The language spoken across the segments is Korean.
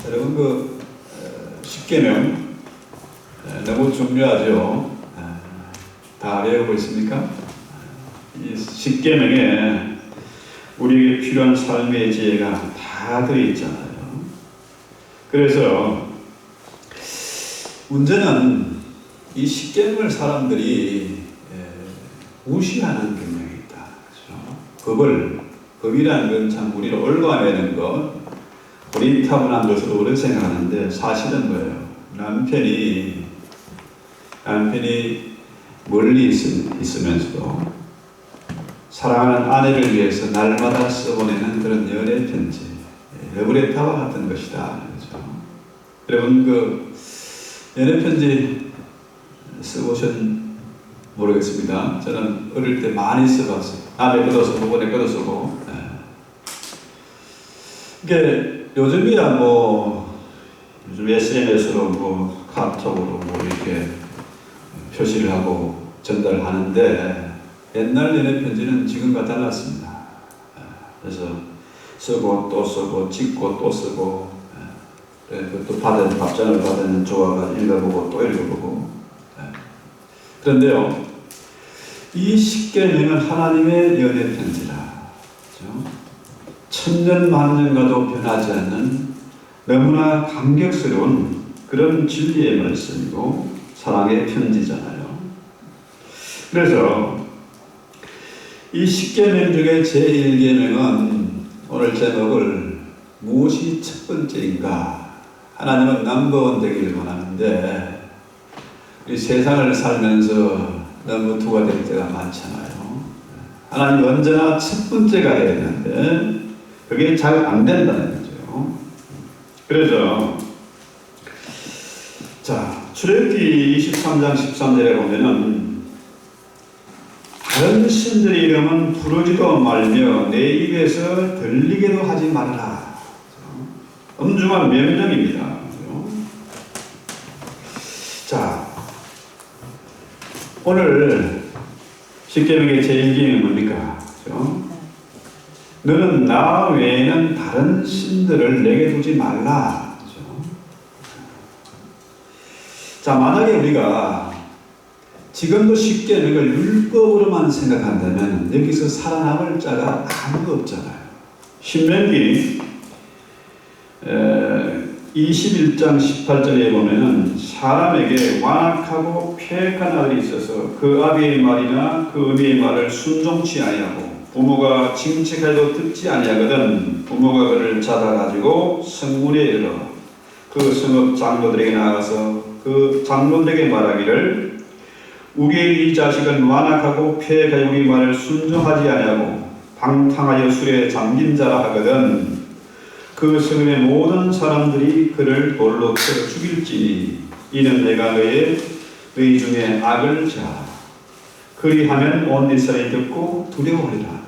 여러분 십계명 너무 중요하죠. 다 외우고 있습니까? 이 십계명에 우리에게 필요한 삶의 지혜가 다 들어있잖아요. 그래서 문제는 이 십계명을 사람들이 무시하는 경향이 있다. 그렇죠? 법이라는 건 참 우리를 올가매는 것, 고리타분한 것으로 우리가 생각하는데 사실은 뭐예요? 남편이 멀리 있으면서도 사랑하는 아내를 위해서 날마다 써보내는 그런 연애 편지, 러브레터와 같은 것이다. 그렇죠? 여러분 연애 편지 써보셨 모르겠습니다. 저는 어릴 때 많이 써봤어요. 남의 것도 써보고 내 것도 쓰고. 이게 요즘이야 요즘 SNS로 카톡으로 이렇게 표시를 하고 전달하는데 옛날 연애 편지는 지금과 달랐습니다. 그래서 쓰고 또 쓰고 찍고 또 쓰고 또 답장을 받은 조화가 읽어보고 또 읽어보고. 그런데요, 이 십계명은 하나님의 연애 편지라. 그렇죠? 천년 만년가도 변하지 않는 너무나 감격스러운 그런 진리의 말씀이고 사랑의 편지잖아요. 그래서 이 십계명 중에 제1계명은 오늘 제목을 무엇이 첫 번째인가? 하나님은 넘버원 되기를 원하는데 이 세상을 살면서 너무 두가 될 때가 많잖아요. 하나님 언제나 첫 번째가 해야 되는데 그게 잘 안 된다는 거죠. 그래서 출애굽기 23장 13절에 보면은 다른 신들의 이름은 부르지도 말며 내 입에서 들리게도 하지 말아라. 엄중한 명령입니다. 오늘 십계명의 제1계명은 뭡니까? 그렇죠? 너는 나 외에는 다른 신들을 내게 두지 말라. 그렇죠? 만약에 우리가 지금도 십계명을 율법으로만 생각한다면 여기서 살아남을 자가 아무도 없잖아요. 신명기 21장 18절에 보면은 사람에게 완악하고 패역한 아들이 있어서 그 아비의 말이나 그 어미의 말을 순종치 아니하고 부모가 징책해도 듣지 아니하거든 부모가 그를 잡아가지고 성문에 이르러 그 성읍 장로들에게 나가서 그 장로들에게 말하기를 우리의 이 자식은 완악하고 패역하여 우리 말을 순종하지 아니하고 방탕하여 술에 잠긴 자라 하거든 그 성읍의 모든 사람들이 그를 돌로 쳐 죽일지니 이는 내가 너희 중에 악을 자하라. 그리하면 온 이스라엘이 듣고 두려워하리라.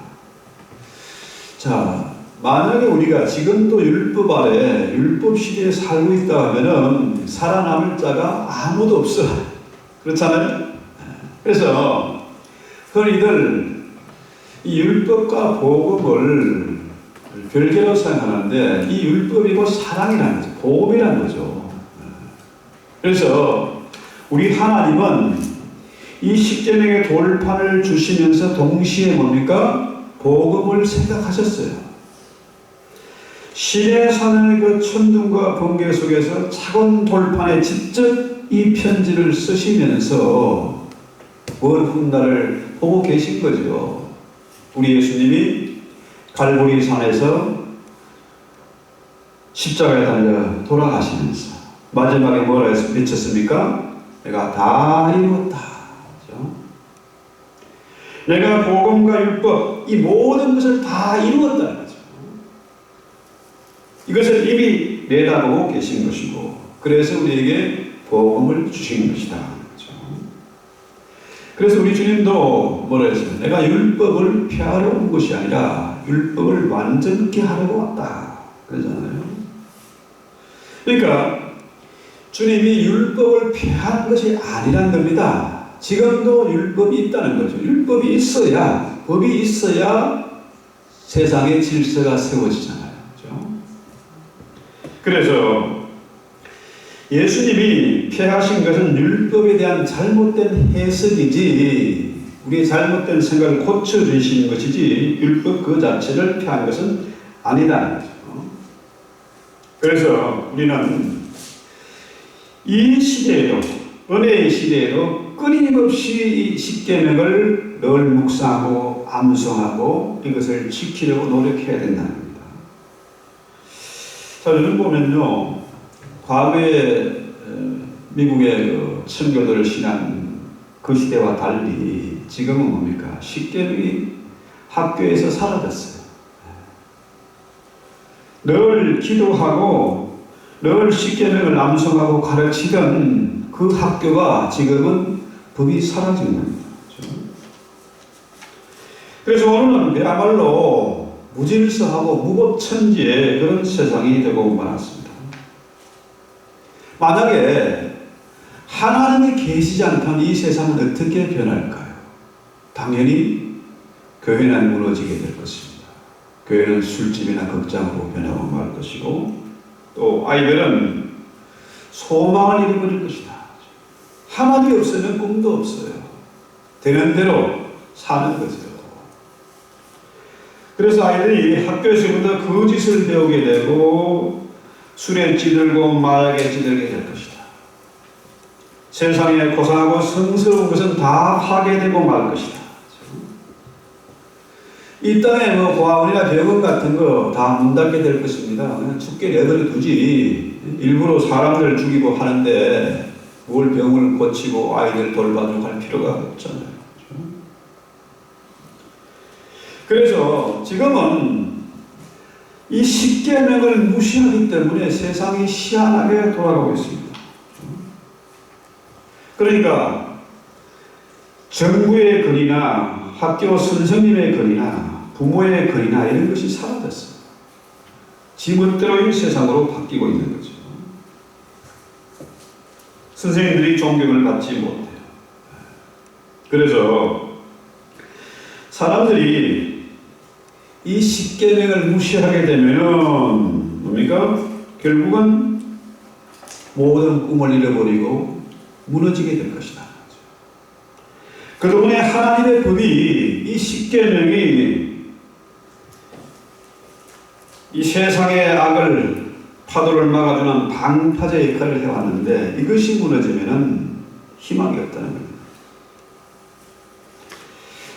만약에 우리가 지금도 율법 아래 율법 시대에 살고 있다 하면은 살아남을 자가 아무도 없어. 그렇잖아요? 그래서 흔히들 이 율법과 복음을 별개로 생각하는데 이 율법이 곧 사랑이라는 거죠. 복음이라는 거죠. 그래서 우리 하나님은 이 십계명의 돌판을 주시면서 동시에 뭡니까? 복음을 생각하셨어요. 시내산의 그 천둥과 번개 속에서 차가운 돌판에 직접 이 편지를 쓰시면서 뭘 훗날을 보고 계신 거죠. 우리 예수님이 갈보리 산에서 십자가에 달려 돌아가시면서 마지막에 뭐라 해서 미쳤습니까? 내가 다 이루었다. 그렇죠? 내가 복음과 율법 이 모든 것을 다 이루었다는 거죠. 이것을 이미 내다보고 계신 것이고 그래서 우리에게 복음을 주신 것이다. 그렇죠? 그래서 우리 주님도 뭐라 했어요? 내가 율법을 폐하러 온 것이 아니라 율법을 완전케 하려고 왔다. 그러잖아요. 그러니까 주님이 율법을 폐한 것이 아니란 겁니다. 지금도 율법이 있다는 거죠. 율법이 있어야, 법이 있어야 세상의 질서가 세워지잖아요. 그렇죠? 그래서 예수님이 폐하신 것은 율법에 대한 잘못된 해석이지 우리의 잘못된 생각을 고쳐주시는 것이지 율법 그 자체를 폐한 것은 아니다는 거죠. 그래서 우리는 이 시대에도 은혜의 시대에도 끊임없이 이 십계명을 늘 묵상하고 암송하고 이것을 지키려고 노력해야 된다는 겁니다. 자, 요즘 보면요, 과거에 미국의 그 청교도를 신한 그 시대와 달리 지금은 뭡니까? 십계명이 학교에서 사라졌어요. 늘 기도하고 늘 십계명을 암송하고 가르치던 그 학교가 지금은 법이 사라진 겁니다. 그래서 오늘은 그야말로 무질서하고 무법천지의 그런 세상이 되고 말았습니다. 만약에 하나님이 계시지 않다면 이 세상은 어떻게 변할까요? 당연히 교회는 무너지게 될 것입니다. 교회는 술집이나 극장으로 변하고 말 것이고 또 아이들은 소망을 잃어버릴 것이다. 하나님이 없으면 꿈도 없어요. 되는 대로 사는 거죠. 그래서 아이들이 학교에서부터 거짓을 배우게 되고 술에 찌들고 마약에 찌들게 될 것이다. 세상에 고상하고 성스러운 것은 다 파괴되고 말 것이다. 이 땅에 뭐 고아원이나 병원 같은 거 다 문 닫게 될 것입니다. 그냥 죽게 내버려 두지 일부러 사람들 죽이고 하는데 뭘 병을 고치고 아이들 돌봐주고 할 필요가 없잖아요. 그래서 지금은 이 십계명을 무시하기 때문에 세상이 희한하게 돌아가고 있습니다. 그러니까 정부의 권위나 학교 선생님의 권위나 부모의 권위나 이런 것이 사라졌어요. 지멋대로의 세상으로 바뀌고 있는 거죠. 선생님들이 존경을 받지 못해요. 그래서 사람들이 이 십계명을 무시하게 되면 뭡니까? 결국은 모든 꿈을 잃어버리고 무너지게 될 것이다. 그동안에 하나님의 법이 이 십계명이 이 세상의 악을 파도를 막아주는 방파제 역할을 해왔는데 이것이 무너지면 희망이 없다는 겁니다.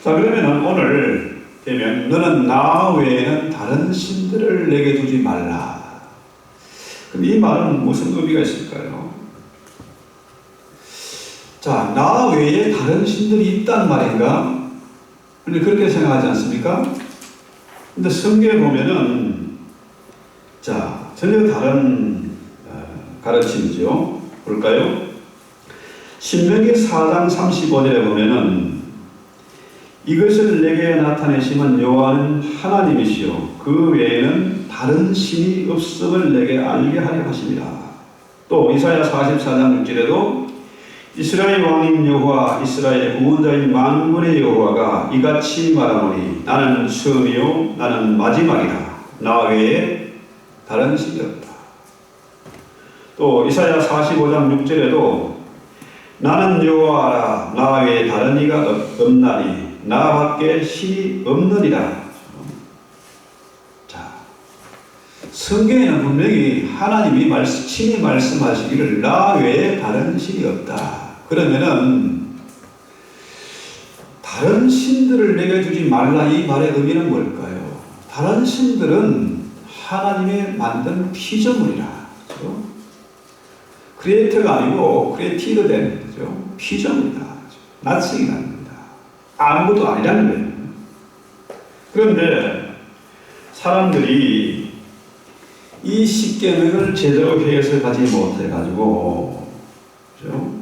자, 그러면 오늘 되면 너는 나 외에는 다른 신들을 내게 두지 말라. 그럼 이 말은 무슨 의미가 있을까요? 자, 나 외에 다른 신들이 있단 말인가? 근데 그렇게 생각하지 않습니까? 근데 성경에 보면은 자, 전혀 다른 가르침이죠. 볼까요? 신명기 4장 35절에 보면은 이것을 내게 나타내시면 여호와는 하나님이시요 그 외에는 다른 신이 없음을 내게 알게 하려 하십니다. 또 이사야 44장 6절에도 이스라엘 왕인 여호와 이스라엘의 구원자인 만군의 여호와가 이같이 말하노니 나는 처음이요 나는 마지막이라 나 외에 다른 신이 없다. 또 이사야 45장 6절에도 나는 여호와라 나 외에 다른 이가 없나니 나밖에 신이 없느니라. 자, 성경에는 분명히 하나님이 친히 말씀하시기를 나 외에 다른 신이 없다. 그러면은 다른 신들을 내게 두지 말라 이 말의 의미는 뭘까요? 다른 신들은 하나님의 만든 피조물이라. 그렇죠? 크리에이터가 아니고 크리에이티드 되는 거죠. 피조물이다. 낯익이 납니다. 아무것도 아니라는 거예요. 그런데 사람들이 이 십계명을 제대로 해석하지 못해가지고 그렇죠?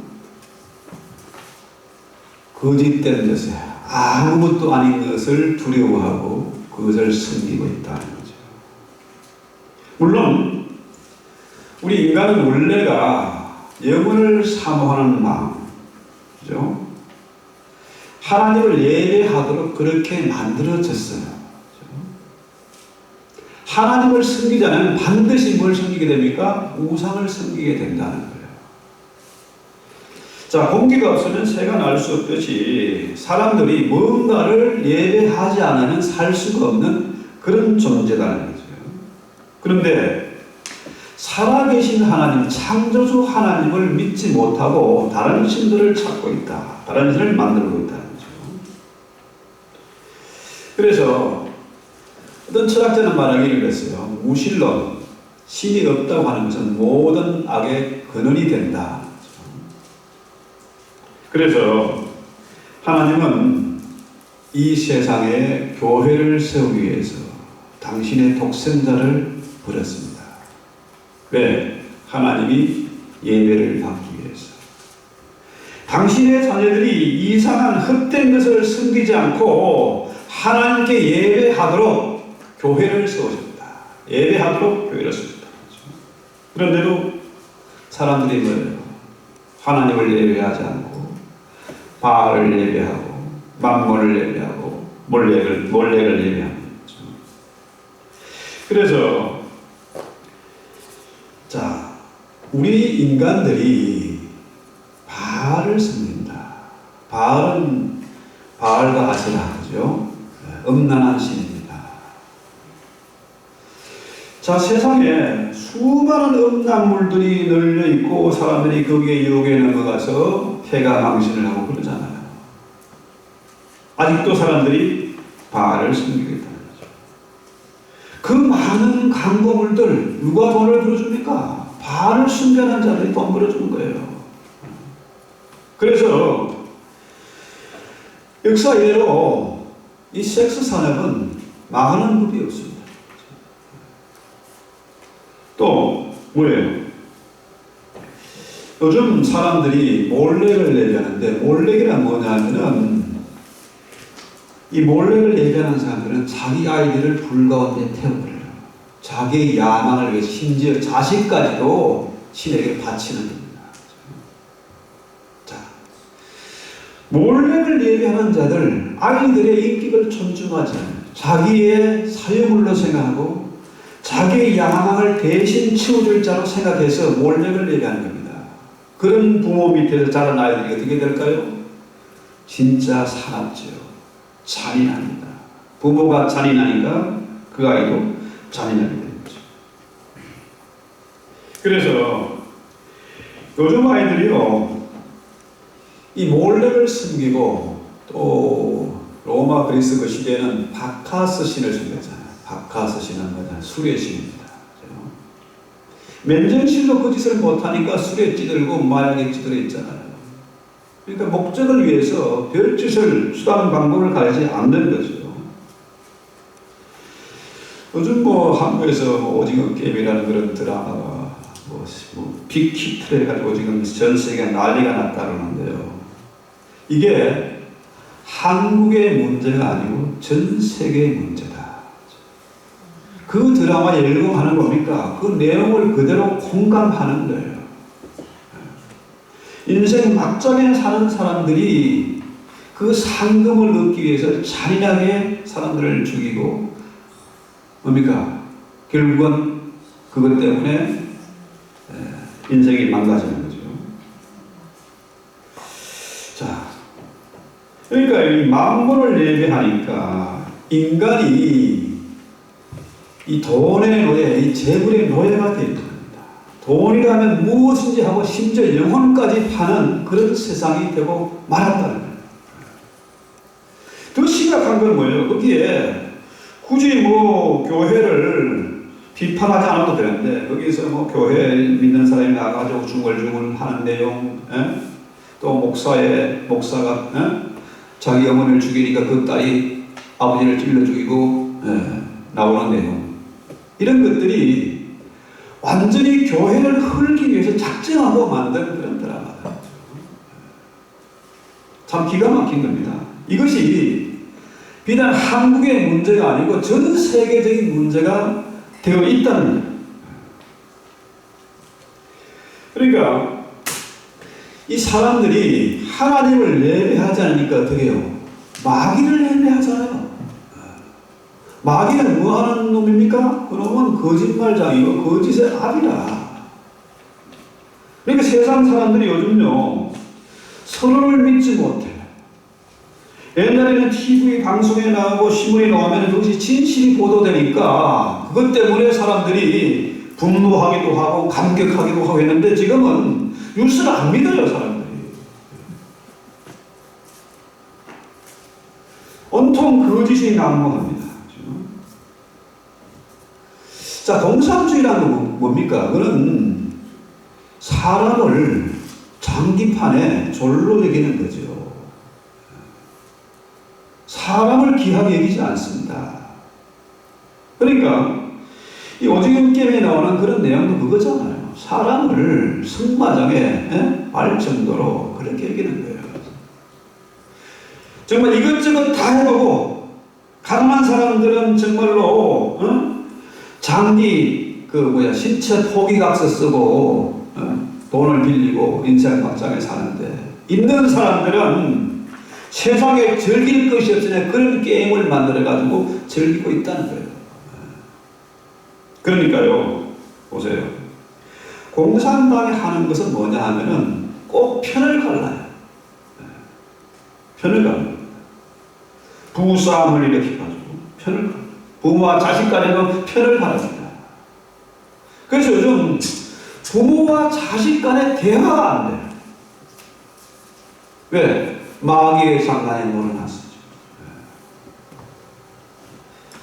거짓된 것에 아무것도 아닌 것을 두려워하고 그것을 섬기고 있다는 거죠. 물론 우리 인간은 원래가 영혼을 사모하는 마음, 그죠? 하나님을 예배하도록 그렇게 만들어졌어요. 그죠? 하나님을 섬기자면 반드시 뭘 섬기게 됩니까? 우상을 섬기게 된다는 거예요. 자, 공기가 없으면 새가 날 수 없듯이 사람들이 뭔가를 예배하지 않으면 살 수가 없는 그런 존재라는 거죠. 그런데 살아계신 하나님, 창조주 하나님을 믿지 못하고 다른 신들을 찾고 있다. 다른 신을 만들고 있다는 거죠. 그래서 어떤 철학자는 말하기를 그랬어요. 무신론, 신이 없다고 하는 것은 모든 악의 근원이 된다. 그래서 하나님은 이 세상에 교회를 세우기 위해서 당신의 독생자를 버렸습니다. 왜? 하나님이 예배를 받기 위해서. 당신의 자녀들이 이상한 헛된 것을 섬기지 않고 하나님께 예배하도록 교회를 세우셨다. 예배하도록 교회를 세우셨다. 그런데도 사람들이 뭐예요? 하나님을 예배하지 않고 바알을 예배하고 만몬을 예배하고 몰렉을 예배하는 거죠. 그래서 자, 우리 인간들이 바알을 섬긴다. 바알은 바알과 아세라죠. 음란한 신입니다. 자, 세상에 수많은 음란물들이 널려 있고 사람들이 거기에 유혹에 넘어가서 해가 망신을 하고 그러잖아요. 아직도 사람들이 바알을 섬기고 있다는 거죠. 그 많은 광고물들 누가 돈을 벌어줍니까? 바알을 숭배하는 자들이 돈 벌어주는 거예요. 그래서 역사 이래로 이 섹스 산업은 망하는 법이 없습니다. 또 뭐예요? 요즘 사람들이 몰렉을 예배하는데 몰렉이란 뭐냐면은 이 몰렉을 예배하는 사람들은 자기 아이들을 불 가운데 태워버려요. 자기의 야망을 위해 심지어 자식까지도 신에게 바치는 겁니다. 자, 몰렉을 예배하는 자들 아이들의 인격을 존중하지 않아요. 자기의 사유물로 생각하고 자기의 야망을 대신 치워줄 자로 생각해서 몰렉을 예배하는 겁니다. 그런 부모 밑에서 자란 아이들이 어떻게 될까요? 진짜 사납죠. 잔인합니다. 부모가 잔인하니까 그 아이도 잔인하게 되는 거죠. 그래서 요즘 아이들이요, 이 몰렉을 섬기고 또 로마 그리스 그 시대에는 바카스 신을 섬겼잖아요. 바카스 신은 뭐냐? 술의 신입니다. 맨정신으로 그 짓을 못하니까 술에 찌들고 마약에 찌들어 있잖아요. 그러니까 목적을 위해서 별짓을 수단 방법을 가리지 않는 거죠. 요즘 한국에서 오징어 게임이라는 그런 드라마가 빅히트를 해가지고 지금 전 세계가 난리가 났다 그러는데요. 이게 한국의 문제가 아니고 전 세계의 문제다. 그 드라마 열공하는 겁니까? 그 내용을 그대로 공감하는 거예요. 인생 막장에 사는 사람들이 그 상금을 얻기 위해서 잔인하게 사람들을 죽이고 뭡니까? 결국은 그것 때문에 인생이 망가지는 거죠. 자, 그러니까 이 만물을 예배하니까 인간이 이 돈의 노예, 이 재물의 노예가 되는 겁니다. 돈이라면 무엇인지 하고 심지어 영혼까지 파는 그런 세상이 되고 말았다는 거예요. 더 심각한 건 뭐예요? 거기에 굳이 교회를 비판하지 않아도 되는데 거기서 교회 믿는 사람이 나가가지고 중얼중얼 하는 내용, 또 목사가 자기 어머니를 죽이니까 그 딸이 아버지를 찔러 죽이고 나오는 내용, 이런 것들이 완전히 교회를 헐기 위해서 작정하고 만든 그런 드라마다. 참 기가 막힌 겁니다. 이것이 비단 한국의 문제가 아니고 전 세계적인 문제가 되어 있다는 거예요. 그러니까 이 사람들이 하나님을 예배하지 않으니까 어떻게 해요? 마귀를 예배하잖아요. 마귀는 뭐 하는 놈입니까? 그놈은 거짓말장이고 거짓의 아비라. 그러니까 세상 사람들이 요즘요, 서로를 믿지 못해. 옛날에는 TV 방송에 나오고 신문에 나오면 그것이 진실이 보도되니까 그것 때문에 사람들이 분노하기도 하고 감격하기도 하고 했는데 지금은 뉴스를 안 믿어요, 사람들이. 온통 거짓이 난무합니다. 자, 공산주의라는 건 뭡니까? 그거는 사람을 장기판에 졸로 여기는 거죠. 사람을 귀하게 여기지 않습니다. 그러니까 이 오징어 게임에 나오는 그런 내용도 그거잖아요. 사람을 승마장에 말 정도로 그렇게 여기는 거예요. 정말 이것저것 다 해보고 가난한 사람들은 정말로 장기 신체 포기각서 쓰고 돈을 빌리고 인생 막장에 사는데 있는 사람들은 세상에 즐길 것이 없으니 그런 게임을 만들어가지고 즐기고 있다는 거예요. 그러니까요, 보세요. 공산당이 하는 것은 뭐냐 하면은 꼭 편을 갈라요. 편을 갈라요. 부부싸움을 일으켜가지고 편을 갈라요. 부모와 자식 간에도 편을 갈랍니다. 그래서 요즘 부모와 자식 간의 대화가 안 돼요. 왜? 마귀의 상간에 몰아놨었죠.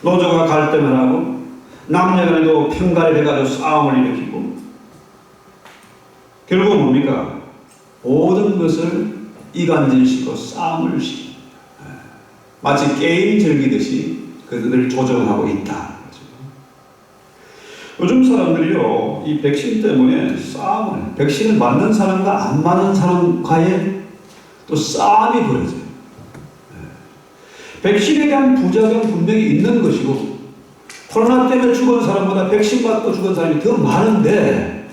노조가 갈등을 하고 남녀간에도 편가를 해가지고 싸움을 일으키고 결국 뭡니까? 모든 것을 이간질시키고 싸움을 시킵니다. 마치 게임 즐기듯이 그들을 조정하고 있다. 요즘 사람들이요, 이 백신 때문에 싸움을, 백신을 맞는 사람과 안 맞는 사람과의 또 싸움이 벌어져요. 백신에 대한 부작용 분명히 있는 것이고, 코로나 때문에 죽은 사람보다 백신 맞고 죽은 사람이 더 많은데,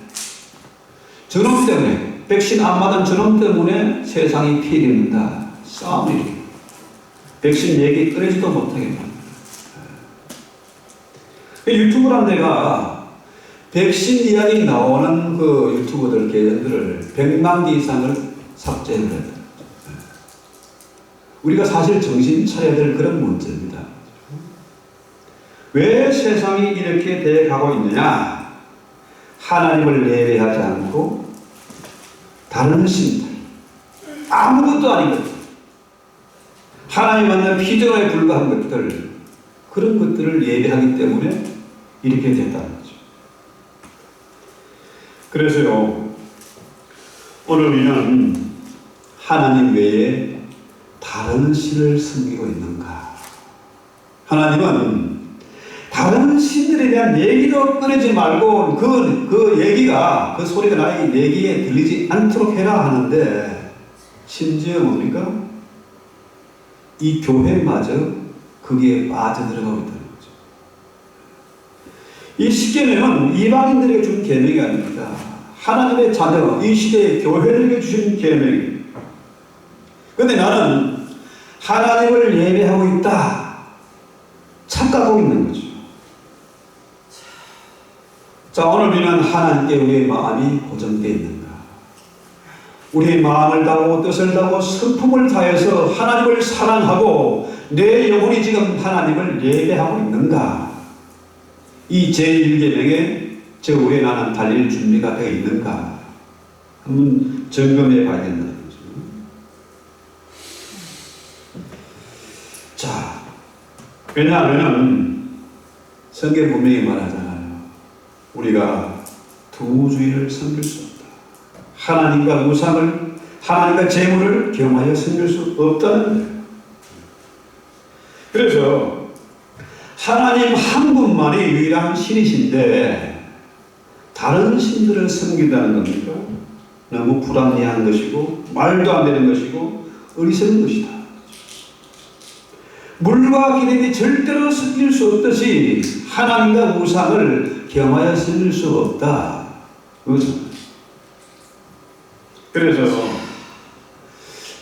저놈 때문에, 백신 안 맞은 저놈 때문에 세상이 피해를 입는다. 싸움이. 백신 얘기 꺼내지도 못하게 합니다. 유튜브란 데가 백신 이야기 나오는 그 유튜버들 계정들을 100만 개 이상을 삭제를 했다. 우리가 사실 정신 차려야 될 그런 문제입니다. 왜 세상이 이렇게 돼가고 있느냐? 하나님을 예배하지 않고 다른 신들, 아무것도 아닌 것들, 하나님 만난 피조물에 불과한 것들, 그런 것들을 예배하기 때문에 이렇게 됐다는 거죠. 그래서요, 오늘 우리는 하나님 외에 다른 신을 섬기고 있는가? 하나님은 다른 신들에 대한 얘기도 꺼내지 말고 그 얘기가, 그 소리가 나의 얘기에 들리지 않도록 해라 하는데, 심지어 뭡니까? 이 교회마저 거기에 빠져들어가고 있다는 거죠. 이 십계명은 이방인들에게 준 계명이 아닙니다. 하나님의 자녀, 이 시대의 교회들에게 주신 계명입니다. 그런데 나는 하나님을 예배하고 있다 착각하고 있는 거죠. 자, 오늘 우리는 하나님께 우리의 마음이 고정되어 있는가? 우리의 마음을 다하고 뜻을 다하고 성품을 다해서 하나님을 사랑하고 내 영혼이 지금 하나님을 예배하고 있는가? 이 제1계명에 저 위에 나는 달릴 준비가 되어 있는가? 한번 점검해 봐야 된다는 거죠. 자, 왜냐하면 성경 분명히 말하잖아요. 우리가 두 주인을 섬길 수 없다. 하나님과 우상을, 하나님과 재물을 겸하여 섬길 수 없다는 거예요. 그래서 하나님 한 분만이 유일한 신이신데 다른 신들을 섬긴다는 겁니까? 너무 불합리한 것이고 말도 안 되는 것이고 어리석은 것이다. 물과 기름이 절대로 섞일 수 없듯이 하나님과 우상을 겸하여 섬길 수 없다. 그래서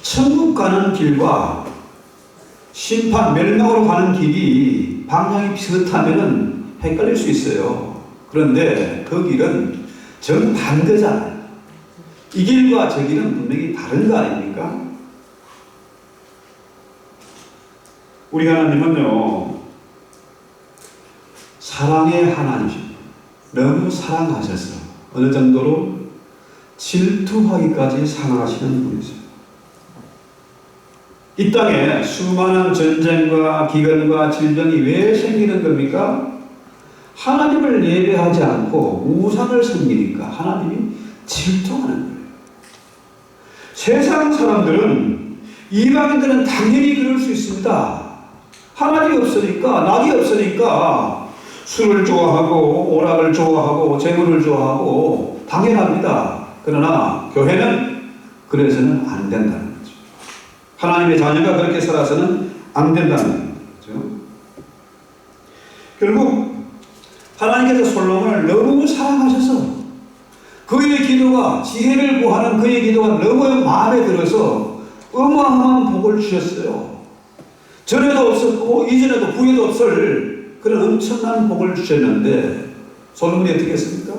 천국 가는 길과 심판 멸망으로 가는 길이 방향이 비슷하면은 헷갈릴 수 있어요. 그런데 그 길은 정반대잖아요. 이 길과 저 길은 분명히 다른 거 아닙니까? 우리 하나님은요, 사랑의 하나님입니다. 너무 사랑하셔서 어느 정도로 질투하기까지 사랑하시는 분이세요. 이 땅에 수많은 전쟁과 기근과 질병이 왜 생기는 겁니까? 하나님을 예배하지 않고 우상을 섬기니까 하나님이 질투하는 거예요. 세상 사람들은, 이방인들은 당연히 그럴 수 있습니다. 하나님이 없으니까, 낙이 없으니까 술을 좋아하고 오락을 좋아하고 재물을 좋아하고 당연합니다. 그러나 교회는 그래서는 안 된다는 거죠. 하나님의 자녀가 그렇게 살아서는 안 된다는 거죠. 결국 하나님께서 솔로몬을 너무 사랑하셔서 그의 기도가, 지혜를 구하는 그의 기도가 너무 마음에 들어서 어마어마한 복을 주셨어요. 전에도 없었고 이전에도 후에도 없을 그런 엄청난 복을 주셨는데 솔로몬이 어떻게 했습니까?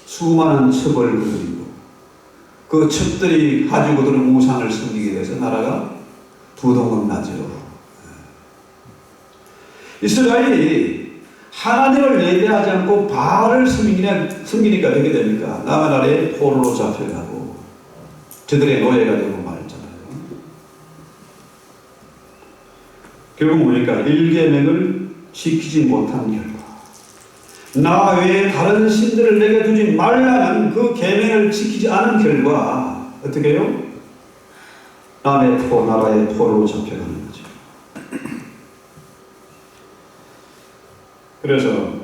수많은 첩을 그리고 그 첩들이 가지고 드는 우상을 섬기게 돼서 나라가 두동강 나죠. 이스라엘이 하나님을 예배하지 않고 바알을 섬기니까 어떻게 됩니까? 남은 나라에 포로로 잡혀가고 저들의 노예가 되고 말잖아요. 결국 뭡니까? 1계명을 지키지 못한 결과, 나 외에 다른 신들을 내게 두지 말라는 그 계명을 지키지 않은 결과 어떻게 해요? 남의 나라의 포로로 잡혀가는 거죠. 그래서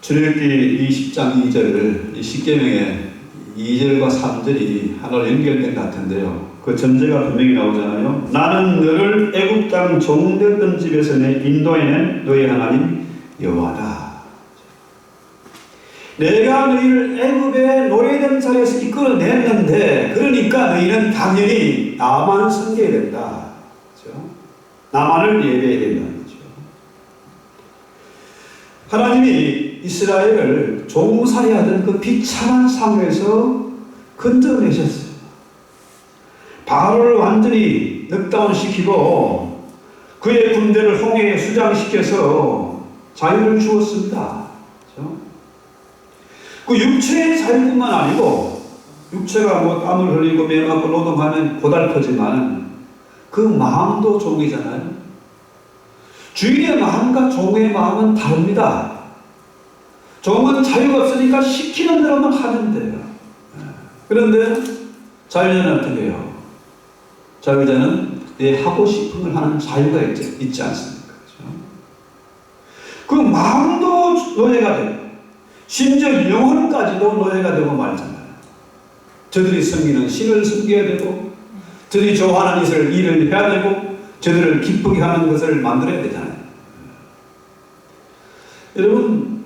출애굽기 20장 2절을 이 십계명의 2절과 3절이 하나로 연결된 것 같은데요. 그 전제가 분명히 나오잖아요. 나는 너를 애굽 땅 종되었던 집에서 인도해낸 너의 하나님 여호와다. 내가 너희를 애굽의 노예된 자리에서 이끌어냈는데, 그러니까 너희는 당연히 나만 섬겨야 된다. 그렇죠? 나만을 예배해야 된다는 거죠. 하나님이 이스라엘을 종살이하던 그 비참한 상황에서 건져내셨어요. 바로를 완전히 넉다운 시키고 그의 군대를 홍해에 수장시켜서 자유를 주었습니다. 그렇죠? 그 육체의 자유뿐만 아니고, 육체가 뭐 땀을 흘리고 매맞고 노동하면 고달프지만 그 마음도 종이잖아요. 주인의 마음과 종의 마음은 다릅니다. 종은 자유가 없으니까 시키는 대로만 하면 돼요. 그런데 자유자는 어떻게 해요? 자유자는 내 하고 싶은 걸 하는 자유가 있지 않습니까? 그렇죠? 그 마음도 노예가 되고 심지어 영혼까지도 노예가 되고 말잖아요. 저들이 섬기는 신을 섬겨야 되고, 저들이 좋아하는 일을 해야 되고, 저들을 기쁘게 하는 것을 만들어야 되잖아요. 여러분,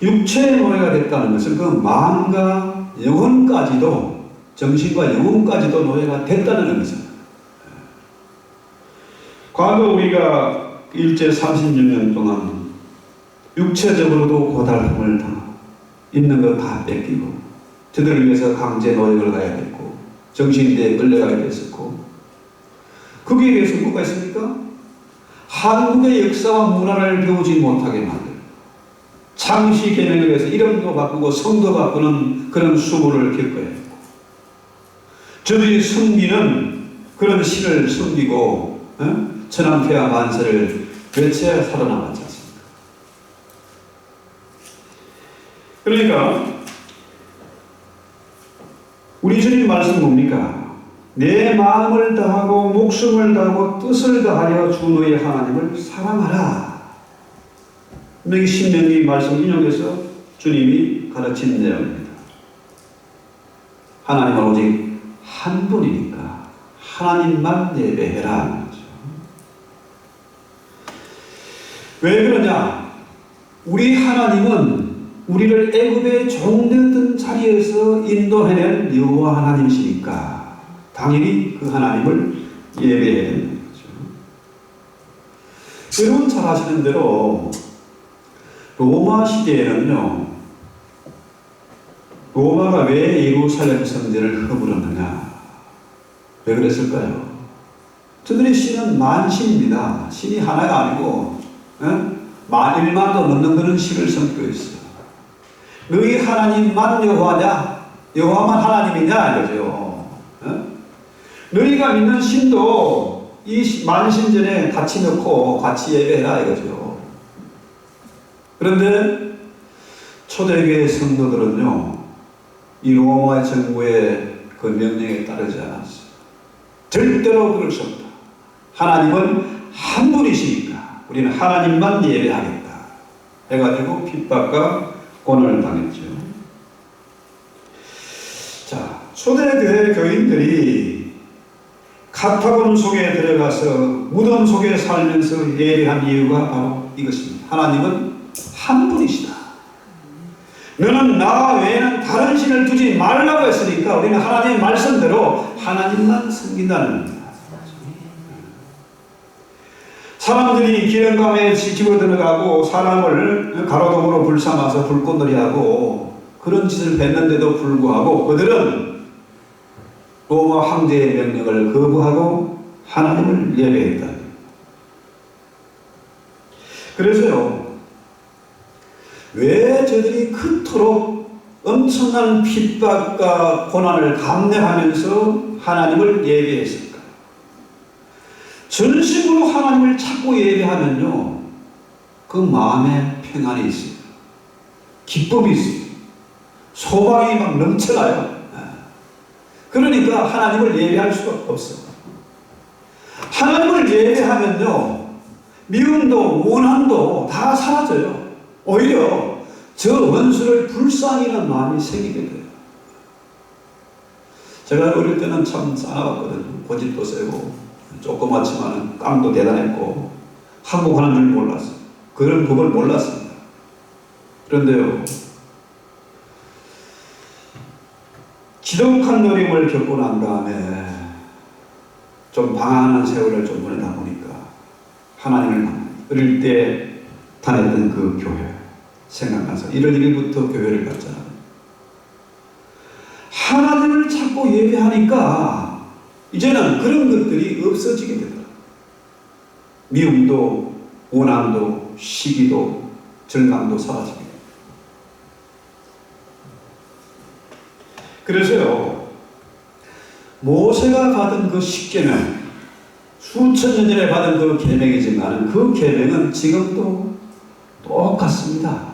육체의 노예가 됐다는 것은 그 마음과 영혼까지도, 정신과 영혼까지도 노예가 됐다는 의미잖아요. 과거 우리가 일제 36년 동안 육체적으로도 고달픔을 당하고 있는 거 다 뺏기고, 저들을 위해서 강제 노역을 가야 됐고, 정신대에 끌려가야 됐었고, 거기에 대해서 뭐가 있습니까? 한국의 역사와 문화를 배우지 못하게 만들고, 창시 개명을 해서 이름도 바꾸고 성도 바꾸는 그런 수고를 겪어야 했고, 저들이 섬기는 그런 신을 섬기고 천황폐하 만세를 외쳐야 살아남았지 않습니까? 그러니까 우리 주님 말씀 뭡니까? 내 마음을 다하고 목숨을 다하고 뜻을 다하여 주 너의 하나님을 사랑하라. 분명히 신명기 말씀 인용해서 주님이 가르친 내용입니다. 하나님은 오직 한 분이니까 하나님만 예배해라. 왜 그러냐? 우리 하나님은 우리를 애굽의 종되었던 자리에서 인도해낸 여호와 하나님이시니까 당연히 그 하나님을 예배해야 되는 거죠. 여러분 잘 아시는 대로 로마 시대에는요, 로마가 왜 예루살렘 성전을 허물었느냐? 왜 그랬을까요? 저들의 신은 만신입니다. 신이 하나가 아니고 1만도 넘는 그런 신을 섬기고 있어요. 너희 하나님만 여호와냐? 여호와만 하나님이냐? 이거죠. 너희가 믿는 신도 이 만신전에 같이 넣고 같이 예배해라 이거죠. 그런데 초대교회 성도들은요, 이 로마 정부의 그 명령에 따르지 않았어요. 절대로 그럴 수 없다. 하나님은 한 분이시니까 우리는 하나님만 예배하겠다 해가지고 핍박과 고난을 당했죠. 자, 초대교회 교인들이 카타곤 속에 들어가서 무덤 속에 살면서 예배한 이유가 바로 이것입니다. 하나님은 한 분이시다. 너는 나 외에는 다른 신을 두지 말라고 했으니까 우리는 하나님의 말씀대로 하나님만 섬긴다는 겁니다. 사람들이 기름감에 집어 들어가고 사람을 가로등으로 불삼아서 불꽃놀이하고 그런 짓을 했는데도 불구하고 그들은 로마 황제의 명령을 거부하고 하나님을 예배했다. 그래서요, 왜 저들이 그토록 엄청난 핍박과 고난을 감내하면서 하나님을 예배했을까? 전심으로 하나님을 찾고 예배하면요, 그 마음에 평안이 있어요. 기쁨이 있어요. 소망이 막 넘쳐나요. 그러니까 하나님을 예배할 수가 없어요. 하나님을 예배하면요, 미움도 원한도 다 사라져요. 오히려 저 원수를 불쌍히 하는 마음이 생기게 돼요. 제가 어릴 때는 참 싸나웠거든요. 고집도 세고 조그맣지만 깡도 대단했고 항복하는 줄 몰랐어요. 그런 법을 몰랐습니다. 그런데요, 지독한 노림을 겪고 난 다음에 좀 방황하는 세월을 좀 보내다 보니까 하나님을 어릴 때 다녔던 그 교회 생각나서 1월 1일부터 교회를 갔잖아요. 하나님을 찾고 예배하니까 이제는 그런 것들이 없어지게 되더라고요. 미움도 원함도 시기도 절망도 사라지게 돼요. 그래서요, 모세가 받은 그 십계명, 수천 년 전에 받은 그 계명이지만 그 계명은 지금도 똑같습니다.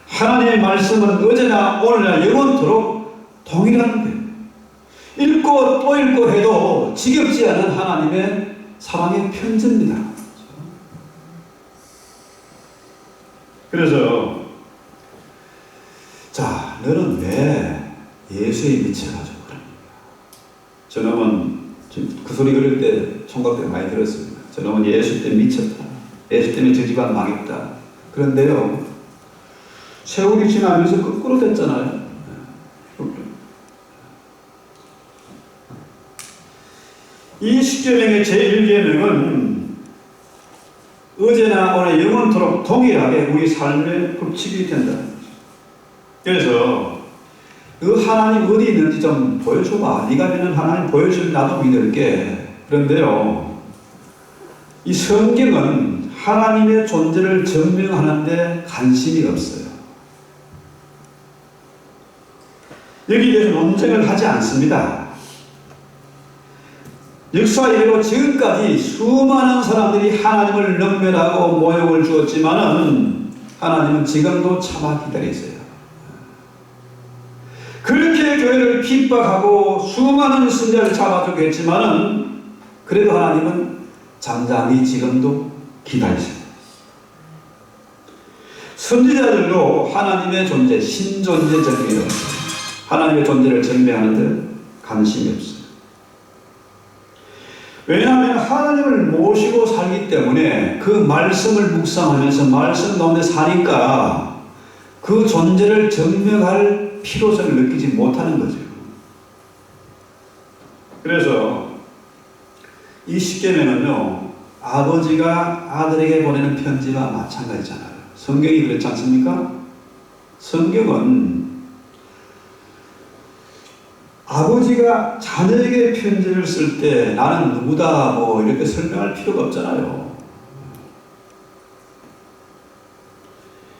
하나님의 말씀은 어제나 오늘나 영원토록 동일한 거예요. 읽고 또 읽고 해도 지겹지 않은 하나님의 사랑의 편지입니다. 그래서 자, 너는 왜 예수에 미쳐가지고 그럽니까? 저놈은 그 소리 그럴 때 총각 때 많이 들었습니다. 저놈은 예수 때문에 미쳤다. 예수 때문에 저 집안 망했다. 그런데요, 세월이 지나면서 거꾸로 됐잖아요. 이 십계명의 제1계명은 어제나 오늘 영원토록 동일하게 우리 삶의 법칙이 된다는 거죠. 그래서 그 하나님 어디 있는지 좀 보여줘봐. 네가 믿는 하나님 보여주면 나도 믿을게. 그런데요, 이 성경은 하나님의 존재를 증명하는데 관심이 없어요. 여기에 대해서 논쟁을 하지 않습니다. 역사 이래로 지금까지 수많은 사람들이 하나님을 능멸하고 모욕을 주었지만은 하나님은 지금도 참아 기다리세요. 그렇게 교회를 핍박하고 수많은 선자를 잡아주겠지만은 그래도 하나님은 잠잠히 지금도 기다리세요. 선지자들도 하나님의 존재, 신존재 증명을 하나님의 존재를 증명하는데 관심이 없어요. 왜냐하면 하나님을 모시고 살기 때문에 그 말씀을 묵상하면서 말씀 가운데 사니까 그 존재를 증명할 필요성을 느끼지 못하는 거죠. 그래서 이 십계명은요, 아버지가 아들에게 보내는 편지와 마찬가지잖아요. 성경이 그렇지 않습니까? 성경은 아버지가 자녀에게 편지를 쓸 때 나는 누구다 뭐 이렇게 설명할 필요가 없잖아요.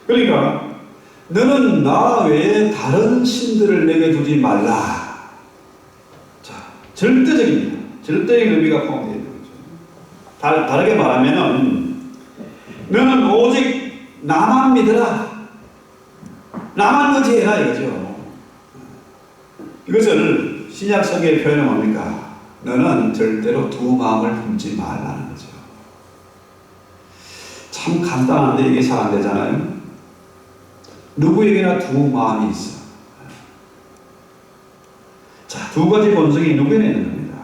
그러니까 너는 나 외에 다른 신들을 내게 두지 말라. 자, 절대적입니다. 절대적인 의미가 포함되어 있는 거죠. 다르게 말하면은 너는 오직 나만 믿어라. 나만 의지해라 이거죠. 이것을 신약 성경의 표현은 뭡니까? 너는 절대로 두 마음을 품지 말라는 거죠. 참 간단한데 이게 잘 안 되잖아요. 누구에게나 두 마음이 있어. 자, 두 가지 본성이 누구에게 있는 겁니다.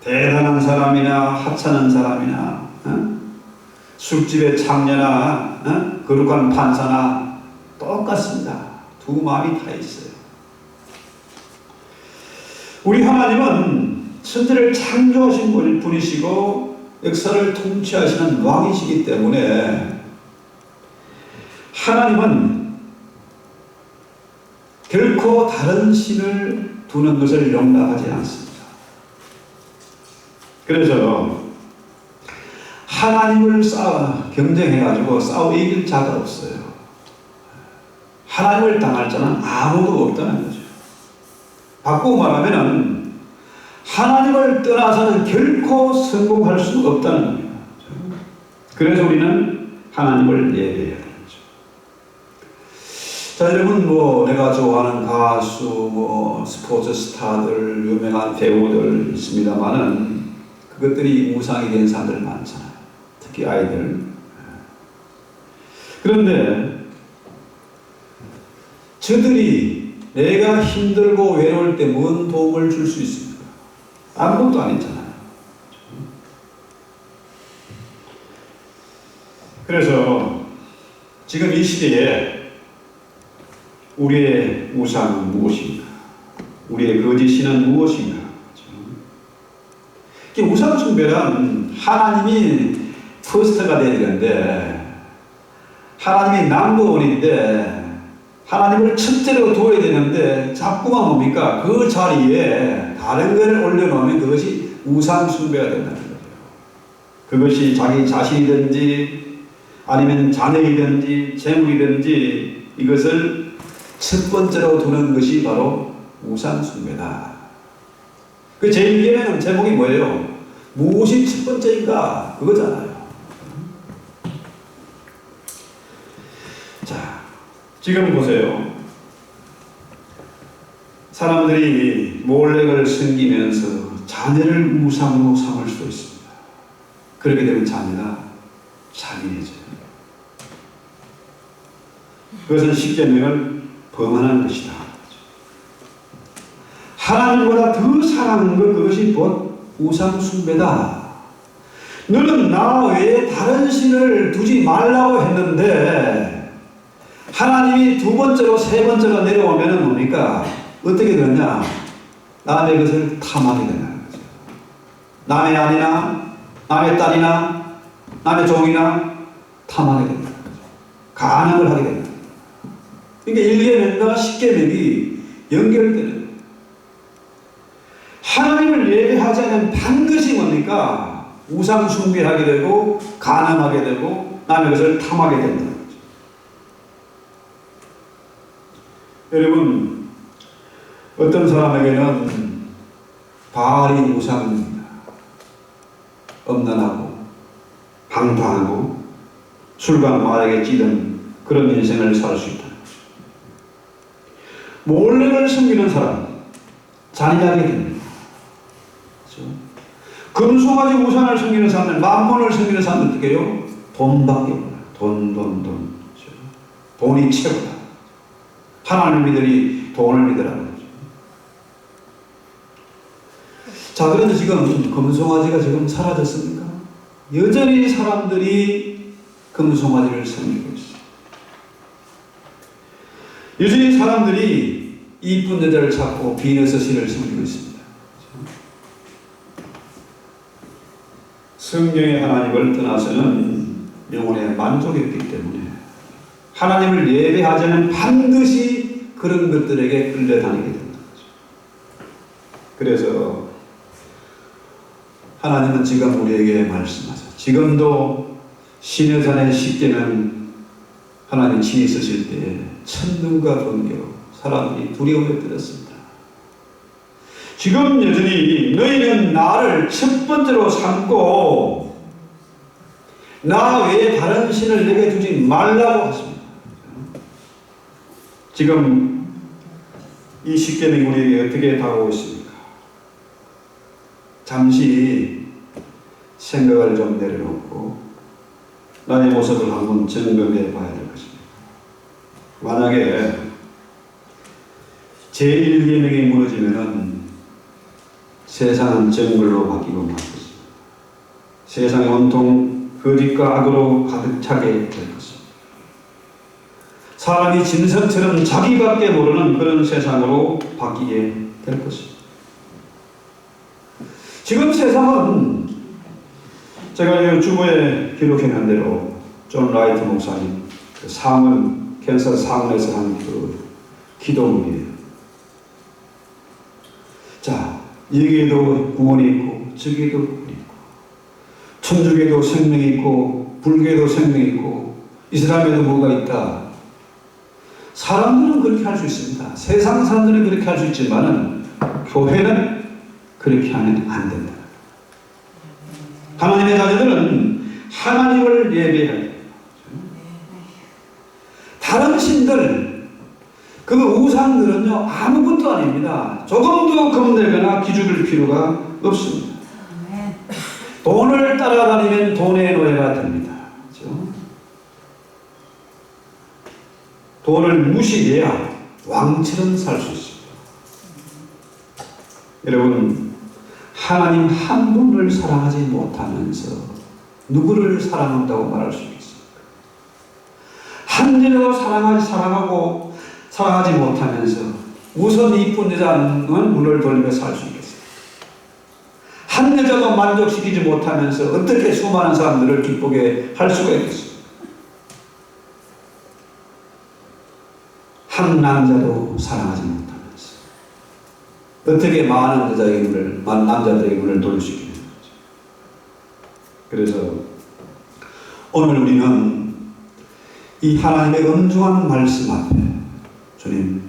대단한 사람이나 하찮은 사람이나 술집의 창녀나 거룩한 판사나 똑같습니다. 두 마음이 다 있어요. 우리 하나님은 천지를 창조하신 분이시고 역사를 통치하시는 왕이시기 때문에 하나님은 결코 다른 신을 두는 것을 용납하지 않습니다. 그래서 하나님을 경쟁해가지고 싸워 이길 자가 없어요. 하나님을 당할 자는 아무도 없다는 거죠. 바꾸고 말하면 하나님을 떠나서는 결코 성공할 수 없다는 겁니다. 그래서 우리는 하나님을 예배해야 되는 거죠. 자, 여러분 내가 좋아하는 가수, 스포츠 스타들, 유명한 배우들 있습니다만은 그것들이 우상이 된 사람들 많잖아요. 특히 아이들. 그런데 저들이 내가 힘들고 외로울 때 뭔 도움을 줄 수 있습니까? 아무것도 아니잖아요. 그래서 지금 이 시대에 우리의 우상은 무엇인가? 우리의 거짓 신은 무엇인가? 우상 숭배란 하나님이 퍼스트가 되어야 되는데 하나님이 넘버원인데 하나님을 첫째로 두어야 되는데 자꾸만 뭡니까? 그 자리에 다른 것을 올려놓으면 그것이 우상 숭배가 된다는 거죠. 그것이 자기 자신이든지 아니면 자녀이든지 재물이든지 이것을 첫 번째로 두는 것이 바로 우상 숭배다. 그 제1기에는 제목이 뭐예요? 무엇이 첫 번째인가? 그거잖아요. 자, 지금 보세요. 사람들이 몰렉을 섬기면서 자녀를 우상으로 삼을 수도 있습니다. 그렇게 되면 자녀가 잔인해져요. 그것은 십계명을 범하는 것이다. 하나님보다 더 사랑하는 것, 그것이 곧 우상 숭배다. 너는 나 외에 다른 신을 두지 말라고 했는데 하나님이 두 번째로 세 번째로 내려오면은 뭡니까? 어떻게 되느냐? 남의 것을 탐하게 된다는 거죠. 남의 아내나 남의 딸이나 남의 종이나 탐하게 된다는 거죠. 간음을 하게 된다. 그러니까 1계명과 10계명이 연결되는 거예요. 하나님을 예배하지 않으면 반드시 뭡니까? 우상 숭배하게 되고 간음하게 되고 남의 것을 탐하게 된다는 거죠. 여러분, 어떤 사람에게는 바알이 우상입니다. 엄난하고 방탕하고 술과 마약에 찌든 그런 인생을 살 수 있다. 몰렉을 섬기는 사람 잔인하게 됩니다. 그렇죠? 금송아지 우상을 섬기는 사람들, 만본을 섬기는 사람들 어떻게 해요? 돈밖에 몰라요. 돈. 그렇죠? 돈이 최고다. 하나님을 믿으니 돈을 믿으라는 거죠. 자, 그런데 지금 금송아지가 지금 사라졌습니까? 여전히 사람들이 금송아지를 섬기고 있어요. 여전히 사람들이 이쁜 여자를 찾고 비너스 신을 섬기고 있습니다. 성령의 하나님을 떠나서는 영혼에 만족했기 때문에 하나님을 예배하자면 반드시 그런 것들에게 끌려다니게 된다. 그래서 하나님은 지금 우리에게 말씀하세요. 지금도 시내산에 십계는 하나님 친히 있으실 때에 천둥과 번개로 사람들이 두려움에 떨었습니다. 지금 여전히 너희는 나를 첫 번째로 삼고 나 외에 다른 신을 내게 두지 말라고 하십니다. 지금 이 십계명이 우리에게 어떻게 다가오고 있습니까? 잠시 생각을 좀 내려놓고 나의 모습을 한번 점검해 봐야 될 것입니다. 만약에 제1계명이 무너지면은 세상은 정글로 바뀌고 말겠습니다. 세상이 온통 거짓과 악으로 가득 차게 될 것입니다. 사람이 짐승처럼 자기밖에 모르는 그런 세상으로 바뀌게 될 것입니다. 지금 세상은 제가 주보에 기록해놓은 대로 존 라이트 목사님 그 상원 캔서스 상원에서 한 그 기도문이에요. 자, 여기에도 구원이 있고 저기에도 구원이 있고 천주교에도 생명이 있고 불교에도 생명이 있고 이슬람에도 뭐가 있다. 사람들은 그렇게 할 수 있습니다. 세상 사람들은 그렇게 할 수 있지만은 교회는 그렇게 하면 안 된다. 하나님의 자녀들은 하나님을 예배해야 돼요. 다른 신들, 그 우상들은요 아무것도 아닙니다. 조금도 겁내거나 기죽을 필요가 없습니다. 돈을 따라다니면 돈의 노예가 됩니다. 그렇죠? 돈을 무시해야 왕처럼 살 수 있습니다. 여러분, 하나님 한 분을 사랑하지 못하면서 누구를 사랑한다고 말할 수 있겠습니까? 한 여자도 사랑하지 못하면서 우선 이쁜 여자는 문을 돌리며 살 수 있겠습니까? 한 여자도 만족시키지 못하면서 어떻게 수많은 사람들을 기쁘게 할 수가 있겠습니까? 한 남자도 사랑하지 못하면서 어떻게 많은 남자들에게 문을 돌릴 수 있겠는지. 그래서 오늘 우리는 이 하나님의 엄중한 말씀 앞에 주님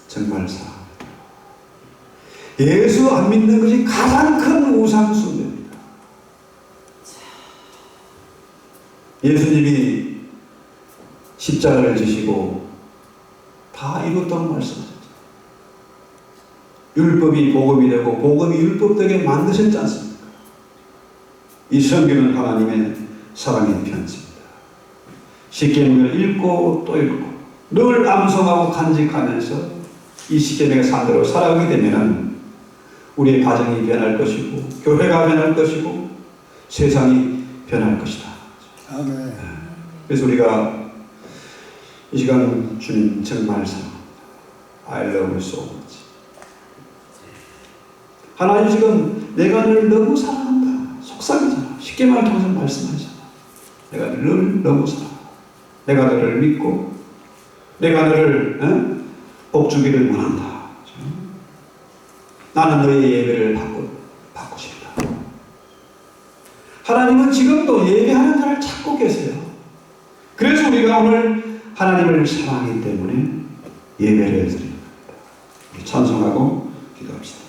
정말 사랑합니다. 예수 안 믿는 것이 가장 큰 우상 숭배입니다. 예수님이 십자가를 지시고 다 이뤘다고 말씀하셨죠. 율법이 복음이 되고 복음이 율법 되게 만드셨지 않습니까? 이 성경은 하나님의 사랑의 편지입니다. 십계명을 읽고 또 읽고 늘 암송하고 간직하면서 이 십계명의 삶대로 살아가게 되면 우리의 가정이 변할 것이고 교회가 변할 것이고 세상이 변할 것이다. 아멘. 그래서 우리가 이 시간 주님 정말 사랑합니다. I love you so much. 하나님 지금 내가 너를 너무 사랑한다. 속삭이잖아. 쉽게 말해서 말씀하잖아. 내가 너를 너무 사랑한다. 내가 너를 믿고 내가 너를 복주기를 원한다. 나는 너의 예배를 받고 싶다. 하나님은 지금도 예배하는 자를 찾고 계세요. 그래서 우리가 오늘 하나님을 사랑하기 때문에 예배를 드립니다. 찬송하고 기도합시다.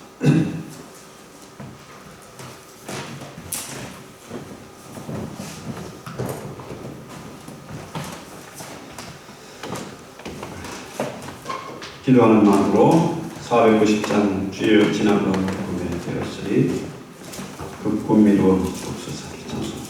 기도하는 마음으로 490장 주여 지난번 꿈에 되었으리 그 꿈미로 없어서 찬송합니다.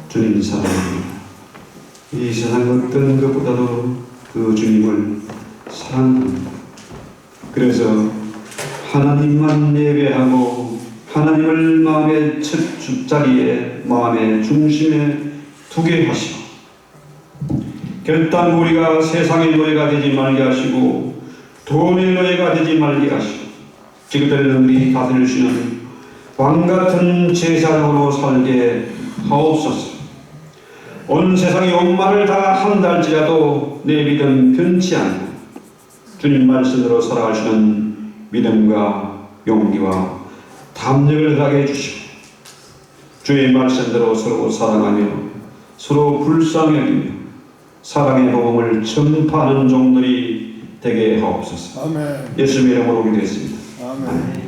주님 사랑합니다. 이 세상 어떤 것보다도 그 주님을 사랑합니다. 그래서 하나님만 예배하고 하나님을 마음의 첫 자리에, 마음의 중심에 두게 하시고, 결단 우리가 세상의 노예가 되지 말게 하시고 돈의 노예가 되지 말게 하시고 지그들 능히 다스리시는 왕같은 제사장으로 살게 하옵소서. 온 세상이 온말을 다 한달지라도 내 믿음 변치 않고 주님 말씀으로 살아가시는 믿음과 용기와 담력을 가게 해주시고 주의 말씀대로 서로 사랑하며 서로 불쌍히 여기며 사랑의 복음을 전파하는 종들이 되게 하옵소서. 아멘. 예수님의 이름으로 기도했습니다. 아멘.